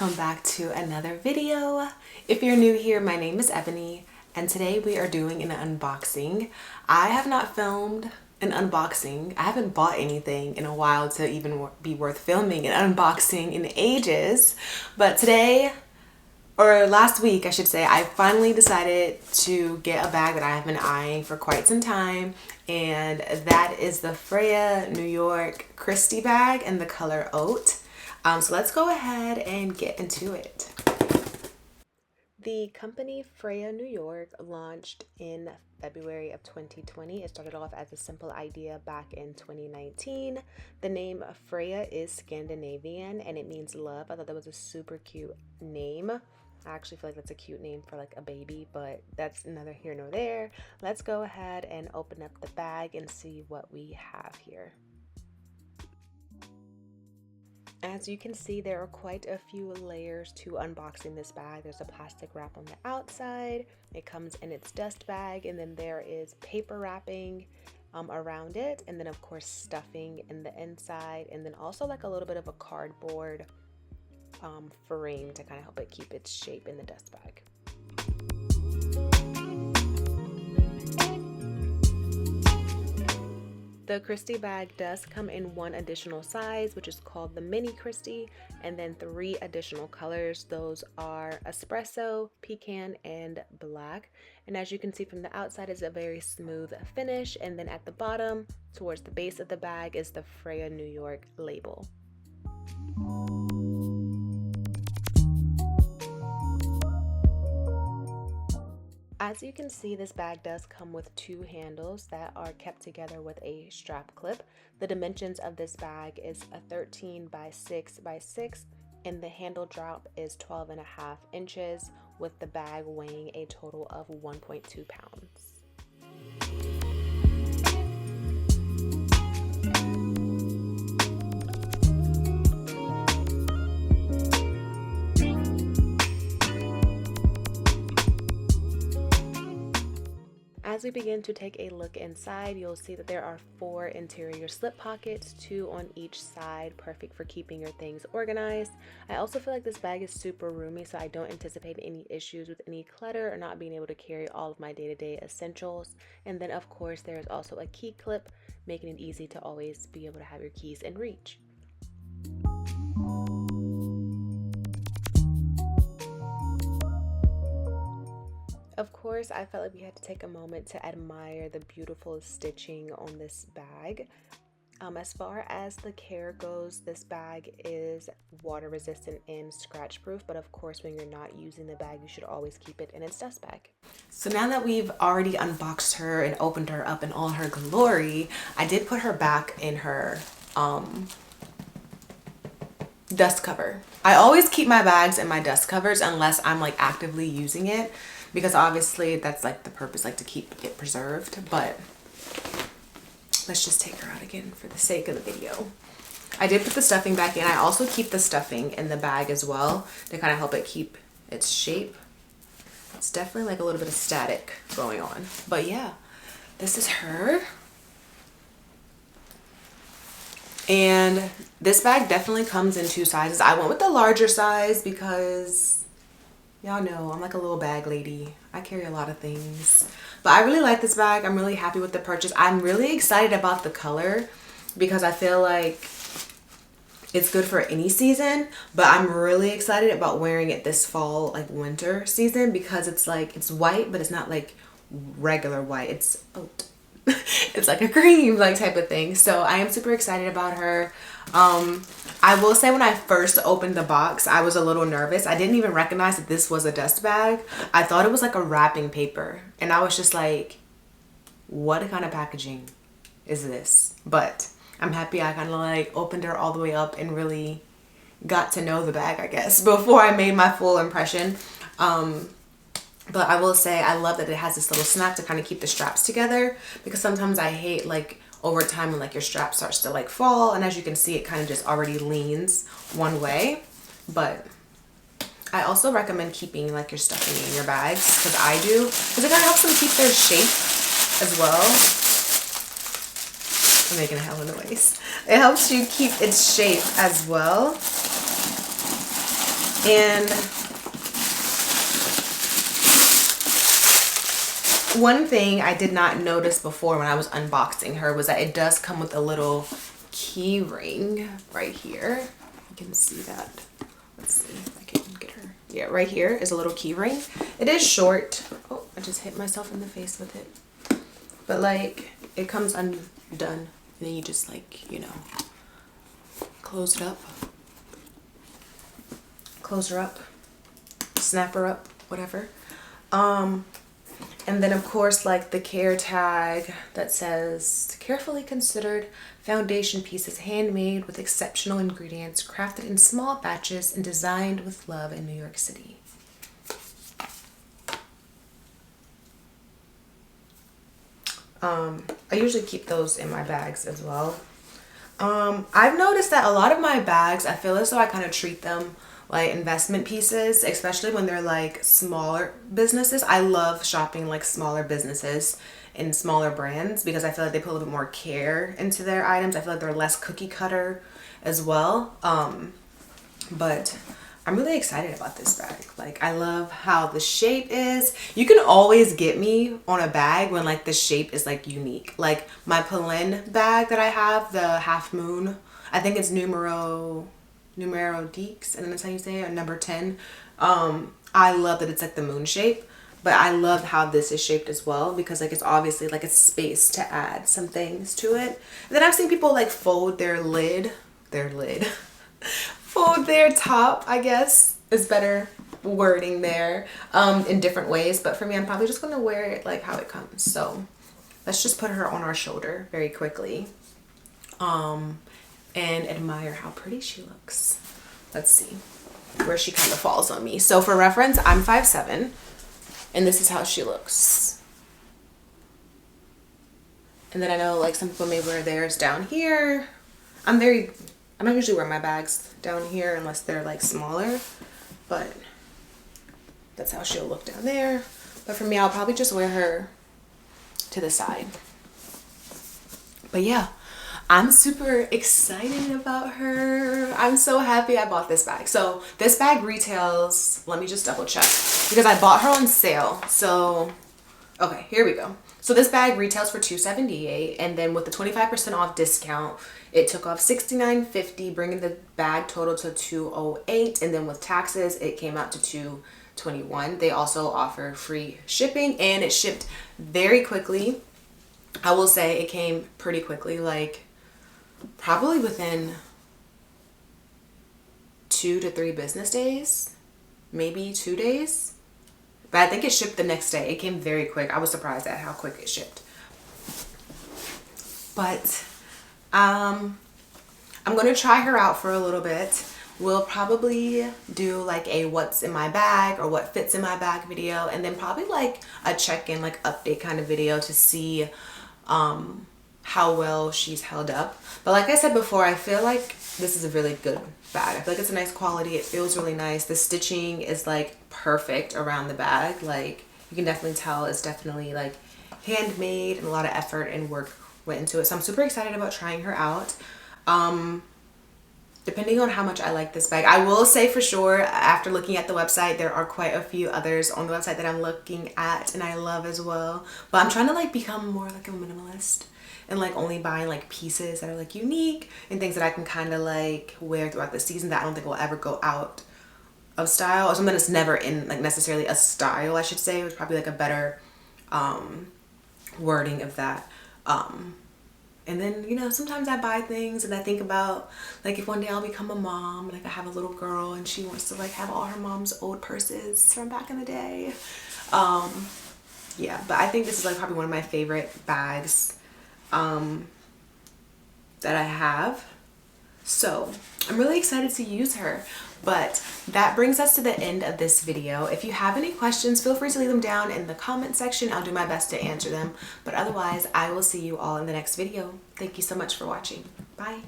welcome back to another video. If you're new here, my name is Ebony and today we are doing an unboxing. I have not filmed an unboxing. I haven't bought anything in a while to even be worth filming an unboxing in ages, but today, or last week I should say, I finally decided to get a bag that I have been eyeing for quite some time, and that is the Freja New York Chrystie bag in the color Oat. So let's go ahead and get into it. The company Freja New York launched in February of 2020. It started off as a simple idea back in 2019. The name Freja is Scandinavian and it means love. I thought that was a super cute name. I actually feel like that's a cute name for like a baby, but that's neither here nor there. Let's go ahead and open up the bag and see what we have here. As you can see, there are quite a few layers to unboxing this bag. There's a plastic wrap on the outside. It comes in its dust bag, and then there is paper wrapping around it, and then of course stuffing in the inside, and then also like a little bit of a cardboard frame to kind of help it keep its shape in the dust bag. The Chrystie bag does come in one additional size, which is called the mini Chrystie, and then 3 additional colors. Those are espresso, pecan, and black. And as you can see from the outside, is a very smooth finish, and then at the bottom towards the base of the bag is the Freja New York label. As you can see, this bag does come with 2 handles that are kept together with a strap clip. The dimensions of this bag is a 13 by 6 by 6, and the handle drop is 12.5 inches, with the bag weighing a total of 1.2 pounds. As we begin to take a look inside, you'll see that there are 4 interior slip pockets, 2 on each side, perfect for keeping your things organized. I also feel like this bag is super roomy, so I don't anticipate any issues with any clutter or not being able to carry all of my day-to-day essentials. And then of course there is also a key clip, making it easy to always be able to have your keys in reach. Of course, I felt like we had to take a moment to admire the beautiful stitching on this bag. As far as the care goes, this bag is water resistant and scratch proof, but of course when you're not using the bag, you should always keep it in its dust bag. So now that we've already unboxed her and opened her up in all her glory, I did put her back in her dust cover. I always keep my bags in my dust covers unless I'm like actively using it, because obviously that's like the purpose, like to keep it preserved. But let's just take her out again for the sake of the video. I did put the stuffing back in. I also keep the stuffing in the bag as well to kind of help it keep its shape. It's definitely like a little bit of static going on, but yeah, this is her. And this bag definitely comes in 2 sizes. I went with the larger size because y'all know I'm like a little bag lady. I carry a lot of things. But I really like this bag. I'm really happy with the purchase. I'm really excited about the color because I feel like it's good for any season. But I'm really excited about wearing it this fall, like winter season, because it's like, it's white, but it's not like regular white. It's oat. It's like a cream like type of thing. So I am super excited about her. I will say when I first opened the box, I was a little nervous. I didn't even recognize that this was a dust bag. I thought it was like a wrapping paper, and I was just like, what kind of packaging is this? But I'm happy I kind of like opened her all the way up and really got to know the bag, I guess, before I made my full impression. But I will say I love that it has this little snap to kind of keep the straps together, because sometimes I hate like over time when like your strap starts to like fall, and as you can see it kind of just already leans one way. But I also recommend keeping like your stuffing in your bags, because I do, because it kind of helps them keep their shape as well. I'm making a hell of a noise. It helps you keep its shape as well. And one thing I did not notice before when I was unboxing her was that it does come with a little key ring right here. You can see that. Let's see if I can get her. Yeah, right here is a little key ring. It is short. Oh, I just hit myself in the face with it. But like, it comes undone. And then you just like, you know, close it up. Close her up. Snap her up. Whatever. And then of course, like the care tag that says carefully considered foundation pieces handmade with exceptional ingredients, crafted in small batches and designed with love in New York City. I usually keep those in my bags as well. I've noticed that a lot of my bags, I feel as though I kind of treat them like investment pieces, especially when they're like smaller businesses. I love shopping like smaller businesses and smaller brands because I feel like they put a little bit more care into their items. I feel like they're less cookie cutter as well. But I'm really excited about this bag. Like, I love how the shape is. You can always get me on a bag when like the shape is like unique. Like my Pelen bag that I have, the Half Moon, I think it's numero Deeks, and then that's how you say it, or number 10. I love that it's like the moon shape, but I love how this is shaped as well because like it's obviously like a space to add some things to it. And then I've seen people like fold their lid, fold their top, I guess is better wording there, in different ways. But for me, I'm probably just gonna wear it like how it comes. So let's just put her on our shoulder very quickly. And admire how pretty she looks. Let's see where she kind of falls on me. So for reference, I'm 5'7", and this is how she looks. And then I know like some people may wear theirs down here. I don't usually wear my bags down here unless they're like smaller, but that's how she'll look down there. But for me, I'll probably just wear her to the side. But yeah, I'm super excited about her. I'm so happy I bought this bag. So this bag retails, let me just double check because I bought her on sale. So, okay, here we go. So this bag retails for $278, and then with the 25% off discount, it took off $69.50, bringing the bag total to $208, and then with taxes, it came out to $221. They also offer free shipping, and it shipped very quickly. I will say it came pretty quickly, like probably within 2 to 3 business days, maybe 2 days. But I think it shipped the next day. It came very quick. I was surprised at how quick it shipped. But I'm going to try her out for a little bit. We'll probably do like a what's in my bag or what fits in my bag video, and then probably like a check-in, like update kind of video to see how well she's held up. But like I said before, I feel like this is a really good bag. I feel like it's a nice quality. It feels really nice. The stitching is like perfect around the bag. Like you can definitely tell it's definitely like handmade, and a lot of effort and work went into it. So I'm super excited about trying her out. Depending on how much I like this bag. I will say for sure, after looking at the website, there are quite a few others on the website that I'm looking at and I love as well. But I'm trying to like become more like a minimalist and like only buying like pieces that are like unique and things that I can kind of like wear throughout the season that I don't think will ever go out of style, or something that's never in like necessarily a style, I should say. It was probably like a better wording of that. And then, you know, sometimes I buy things and I think about like if one day I'll become a mom, like I have a little girl and she wants to like have all her mom's old purses from back in the day. Yeah, but I think this is like probably one of my favorite bags that I have. So I'm really excited to use her. But that brings us to the end of this video. If you have any questions, feel free to leave them down in the comment section. I'll do my best to answer them. But otherwise, I will see you all in the next video. Thank you so much for watching. Bye.